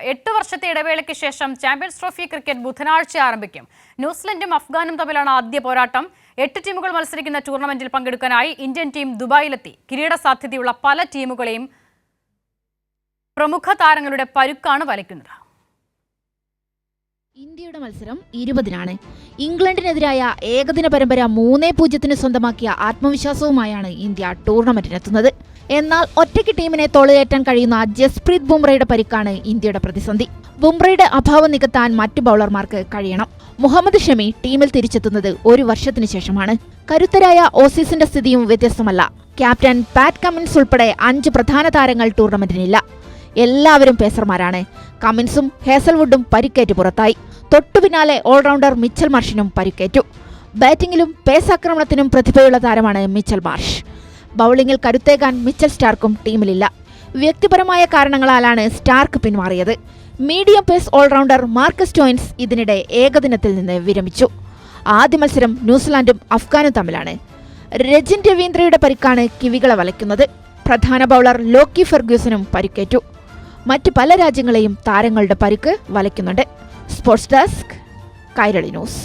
8 വർഷത്തെ ഇടവേളയ്ക്ക് ശേഷം ചാമ്പ്യൻസ് ട്രോഫി ക്രിക്കറ്റ് ബുധനാഴ്ച ആരംഭിക്കും. ന്യൂസിലൻഡും അഫ്ഗാനും തമ്മിലാണ് ആദ്യ പോരാട്ടം. 8 ടീമുകൾ മത്സരിക്കുന്ന ടൂർണമെന്റിൽ പങ്കെടുക്കാനായി ഇന്ത്യൻ ടീം ദുബായിലെത്തി. കിരീട സാധ്യതയുള്ള പല ടീമുകളെയും പ്രമുഖ താരങ്ങളുടെ പരുക്കാണ് വലയ്ക്കുന്നത്. ഇന്ത്യയുടെ മത്സരം 20-നാണ്. ഇംഗ്ലണ്ടിനെതിരായ ഏകദിന പരമ്പര 3-0 സ്വന്തമാക്കിയ ആത്മവിശ്വാസവുമായാണ് ഇന്ത്യ ടൂർണമെന്റിനെത്തുന്നത്. എന്നാൽ ഒറ്റയ്ക്ക് ടീമിനെ തോളിലേറ്റാൻ കഴിയുന്ന ജസ്പ്രീത് ബുംറയുടെ പരിക്കാണ് ഇന്ത്യയുടെ പ്രതിസന്ധി. ബുംറയുടെ അഭാവം നികത്താൻ മറ്റു ബൌളർമാർക്ക് കഴിയണം. മുഹമ്മദ് ഷമി ടീമിൽ തിരിച്ചെത്തുന്നത് 1 വർഷത്തിനു ശേഷമാണ്. കരുത്തരായ ഓസീസിന്റെ സ്ഥിതിയും വ്യത്യസ്തമല്ല. ക്യാപ്റ്റൻ പാറ്റ് കമ്മിൻസ് ഉൾപ്പെടെ 5 പ്രധാന താരങ്ങൾ ടൂർണമെന്റിനില്ല. എല്ലാവരും പേസർമാരാണ്. കമ്മിൻസും ഹേസൽവുഡും പരിക്കേറ്റ് പുറത്തായി. തൊട്ടുപിന്നാലെ ഓൾറൗണ്ടർ മിച്ചൽ മാർഷിനും പരിക്കേറ്റു. ബാറ്റിംഗിലും പേസ് ആക്രമണത്തിനും പ്രതിഭയുള്ള താരമാണ് മിച്ചൽ മാർഷ്. ബൌളിംഗിൽ കരുത്തേകാൻ മിച്ചൽ സ്റ്റാർക്കും ടീമിലില്ല. വ്യക്തിപരമായ കാരണങ്ങളാലാണ് സ്റ്റാർക്ക് പിന്മാറിയത്. Medium pace allrounder Marcus Stoinis ഇതിനിടെ ഏകദിനത്തിൽ നിന്ന് വിരമിച്ചു. ആദ്യ മത്സരം ന്യൂസിലാൻഡും അഫ്ഗാനും തമ്മിലാണ്. രജിൻ രവീന്ദ്രയുടെ പരിക്കാണ് കിവികളെ വലയ്ക്കുന്നത്. പ്രധാന ബൌളർ ലോക്കി ഫെർഗ്യൂസനും പരിക്കേറ്റു. മറ്റ് പല രാജ്യങ്ങളെയും താരങ്ങളുടെ പരിക്ക് വലയ്ക്കുന്നുണ്ട്. Sports desk, Kairali news.